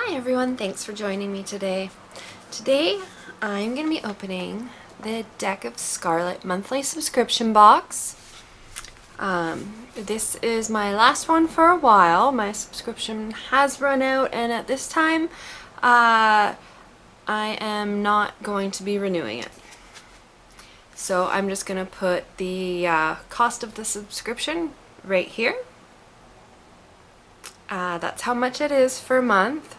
Hi everyone, thanks for joining me today. Today I'm going to be opening the Deck of Scarlet monthly subscription box. This is my last one for a while. My subscription has run out, and at this time I am not going to be renewing it. So I'm just going to put the cost of the subscription right here. That's how much it is per month.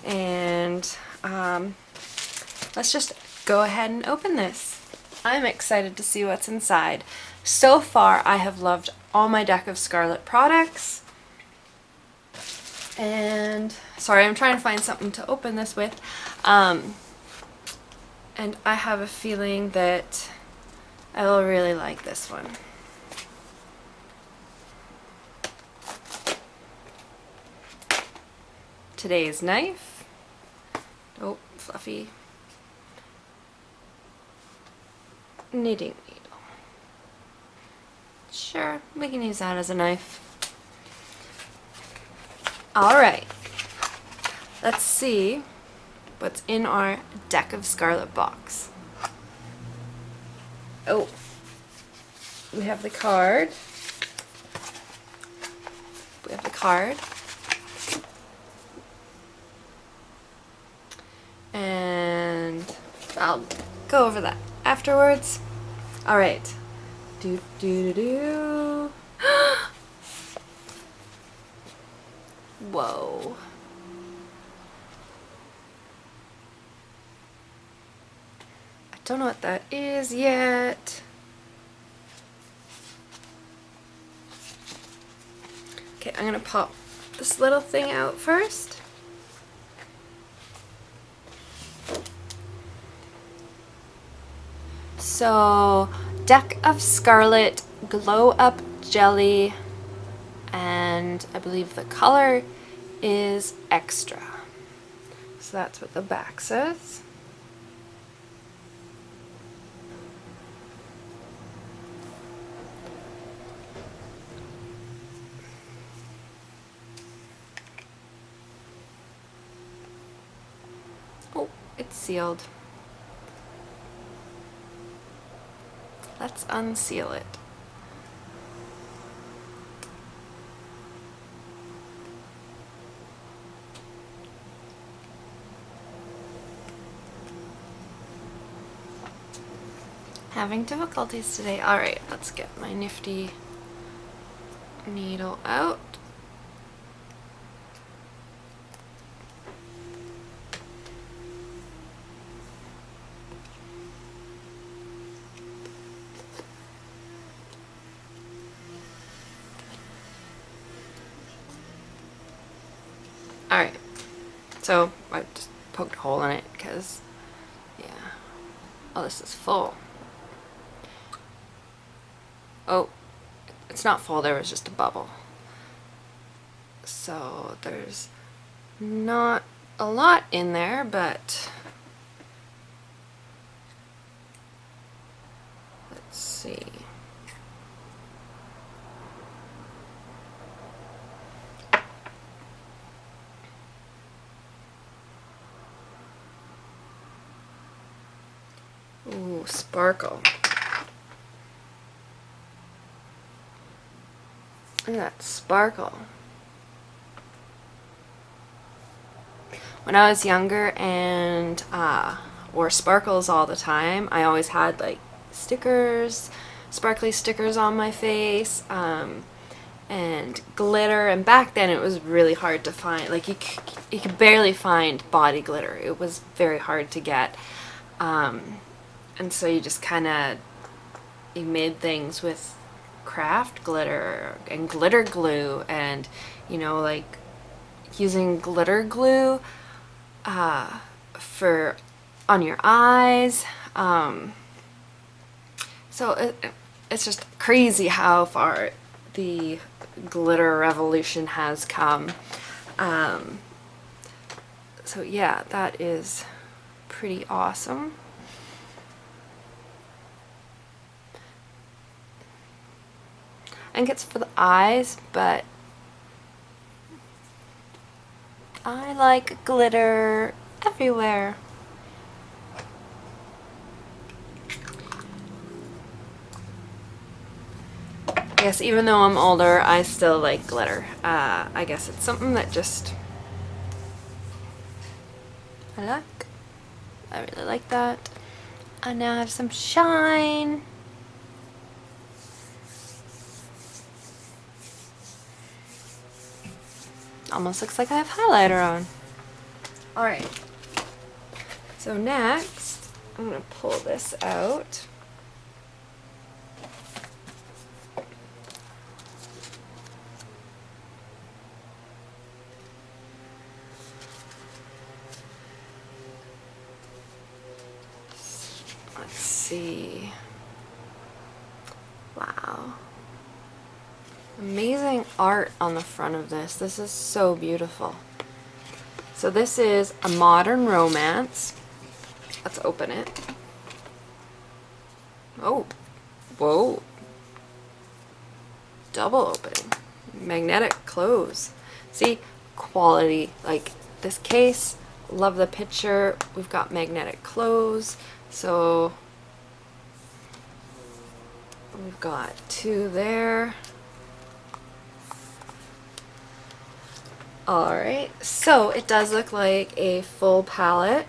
And let's just go ahead and open this. I'm excited to see what's inside. So far, I have loved all my Deck of Scarlet products. And sorry, I'm trying to find something to open this with. And I have a feeling that I will really like this one. Today's knife. Oh, fluffy. Knitting needle. Sure, we can use that as a knife. Alright, let's see what's in our Deck of Scarlet box. Oh, we have the card. We have the card. And I'll go over that afterwards. Alright. Whoa. I don't know what that is yet. Okay, I'm gonna pop this little thing out first. So, Deck of Scarlet Glow Up Jelly, and I believe the color is Extra. So that's what the back says. Oh, it's sealed. Let's unseal it. Having difficulties today. Alright, let's get my nifty needle out. Alright, so I just poked a hole in it because, yeah, oh, this is full. Oh, it's not full, there was just a bubble. So there's not a lot in there, but let's see. Ooh, sparkle. Look at that sparkle. When I was younger and wore sparkles all the time, I always had like stickers, sparkly stickers on my face, and glitter, and back then it was really hard to find. Like you could barely find body glitter. It was very hard to get. And so you just kind of, you made things with craft glitter and glitter glue, and you know, like using glitter glue for on your eyes. So it's just crazy how far the glitter revolution has come. So yeah, that is pretty awesome. I think it's for the eyes, but I like glitter everywhere. I guess even though I'm older, I still like glitter. I guess it's something that just I like. I really like that. I now have some shine. Almost looks like I have highlighter on. Alright. So next, I'm going to pull this out. Let's see. Wow. Amazing art on the front of this. This is so beautiful. So this is a modern romance. Let's open it. Oh, whoa. Double opening. Magnetic close. See, quality. Like this case, love the picture. We've got magnetic close. So we've got two there. Alright, so it does look like a full palette.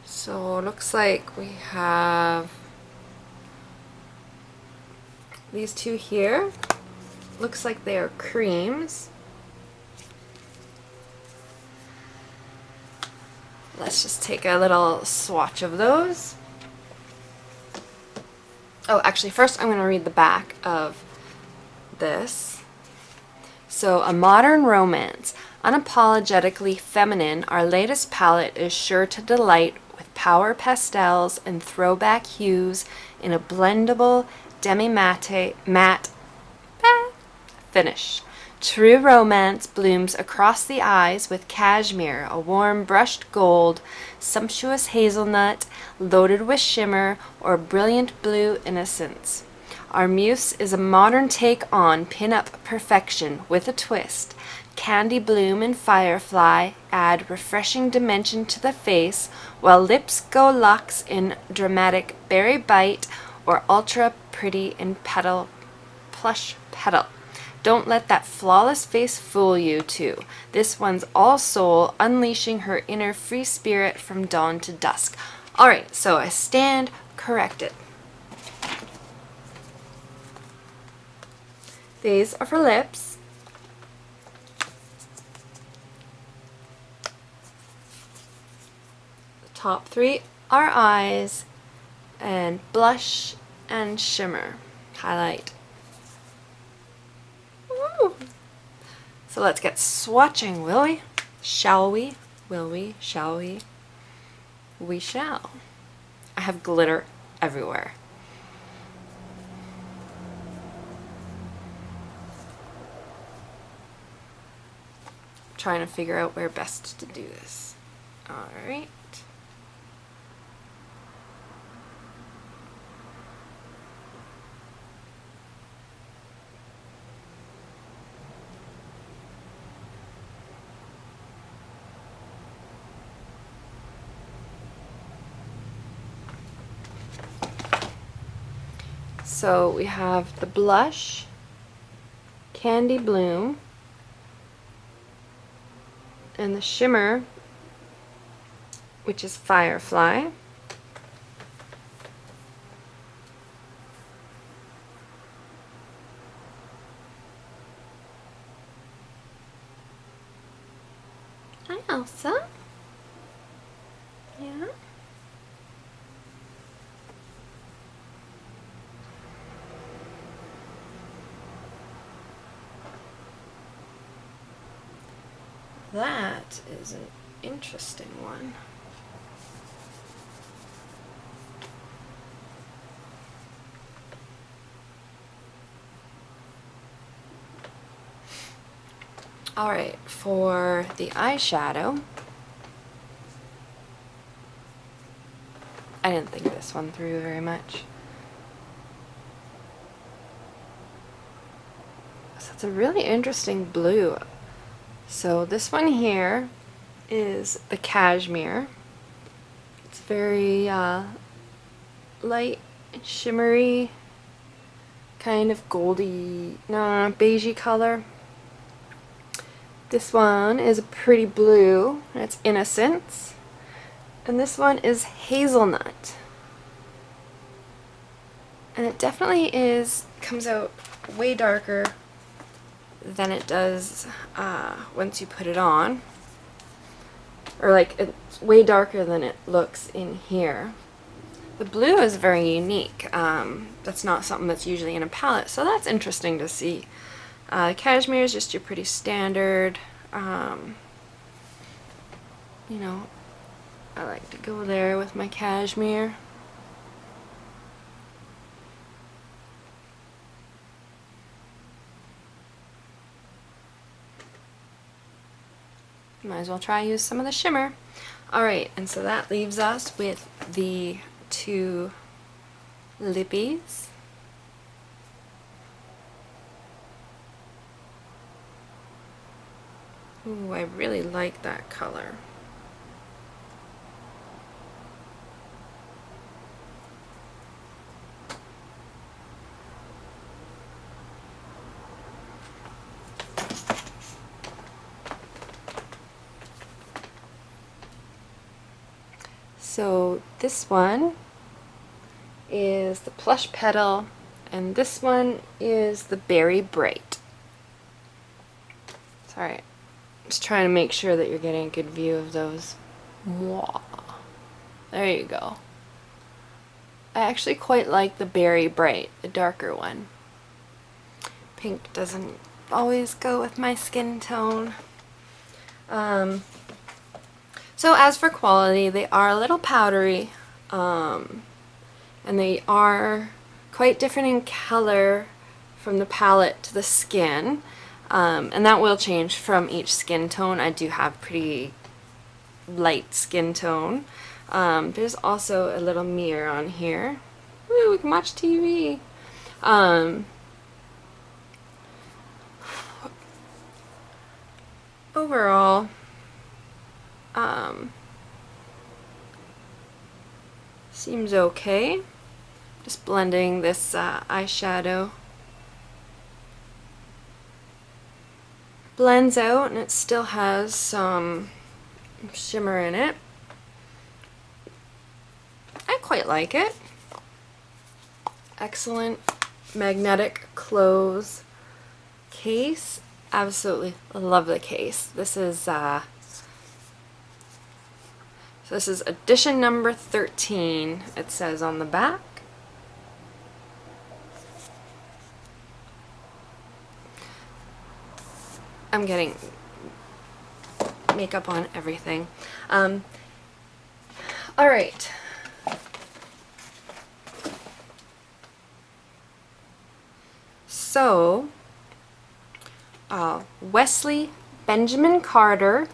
So it looks like we have these two here. Looks like they are creams. Let's just take a little swatch of those. Oh, actually, first I'm going to read the back of this. So, a modern romance, unapologetically feminine, our latest palette is sure to delight with power pastels and throwback hues in a blendable matte finish. True romance blooms across the eyes with cashmere, a warm brushed gold, sumptuous hazelnut, loaded with shimmer, or brilliant blue innocence. Our muse is a modern take on pin-up perfection with a twist. Candy bloom and firefly add refreshing dimension to the face, while lips go luxe in dramatic berry bite or ultra pretty in plush petal. Don't let that flawless face fool you, too. This one's all soul, unleashing her inner free spirit from dawn to dusk. Alright, so I stand corrected. These are for lips. The top three are eyes, and blush and shimmer. Highlight. So let's get swatching, will we? Shall we? Will we? Shall we? We shall. I have glitter everywhere. I'm trying to figure out where best to do this. Alright. So we have the blush, Candy Bloom, and the shimmer, which is Firefly. Hi, Elsa. Yeah. That is an interesting one. Alright, for the eyeshadow, I didn't think this one through very much. So it's a really interesting blue. So this one here is the cashmere. It's very light and shimmery, kind of goldy, no, beigey color. This one is a pretty blue, and it's Innocence. And this one is Hazelnut. And it definitely comes out way darker than it does once you put it on. Or like, it's way darker than it looks in here. The blue is very unique. That's not something that's usually in a palette, so that's interesting to see. Cashmere is just your pretty standard, you know, I like to go there with my cashmere. Might as well try use some of the shimmer. Alright, and so that leaves us with the two lippies. Ooh, I really like that color. So this one is the Plush Petal, and this one is the Berry Bright. Sorry, just trying to make sure that you're getting a good view of those. Mwah. There you go. I actually quite like the Berry Bright, the darker one. Pink doesn't always go with my skin tone. So as for quality, they are a little powdery, and they are quite different in color from the palette to the skin, and that will change from each skin tone. I do have pretty light skin tone. There's also a little mirror on here. Woo, we can watch TV. Overall, seems okay. Just blending this eyeshadow. Blends out, and it still has some shimmer in it. I quite like it. Excellent magnetic close case. Absolutely love the case. This is edition number 13, it says on the back. I'm getting makeup on everything. Alright. So, Wesley Benjamin Carter.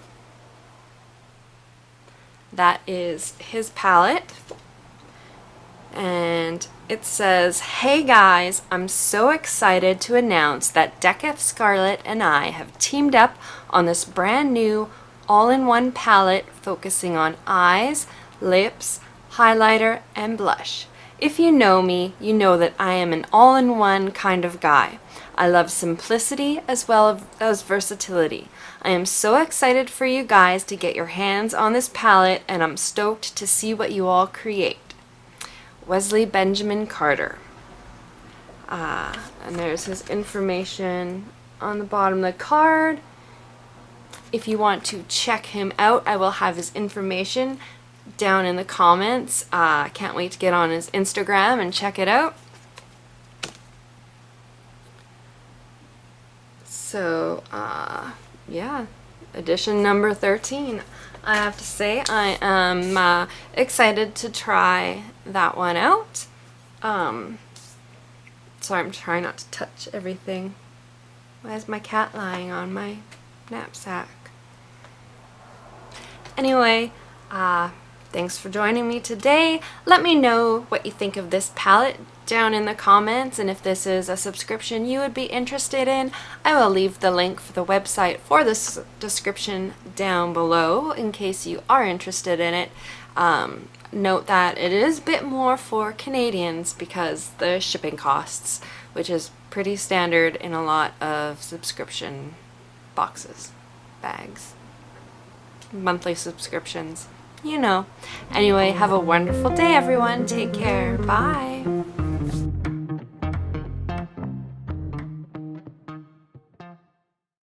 That is his palette. And it says, "Hey guys, I'm so excited to announce that Deck of Scarlet and I have teamed up on this brand new all-in-one palette focusing on eyes, lips, highlighter, and blush. If you know me, you know that I am an all-in-one kind of guy. I love simplicity as well as versatility. I am so excited for you guys to get your hands on this palette, and I'm stoked to see what you all create. Wesley Benjamin Carter." And there's his information on the bottom of the card. If you want to check him out, I will have his information down in the comments. Can't wait to get on his Instagram and check it out. So, yeah, edition number 13. I have to say I am excited to try that one out. So I'm trying not to touch everything. Why is my cat lying on my knapsack? Anyway, Thanks for joining me today. Let me know what you think of this palette down in the comments, and if this is a subscription you would be interested in. I will leave the link for the website for this description down below in case you are interested in it. Note that it is a bit more for Canadians because the shipping costs, which is pretty standard in a lot of subscription boxes, bags, monthly subscriptions. You know. Anyway, have a wonderful day, everyone. Take care. Bye.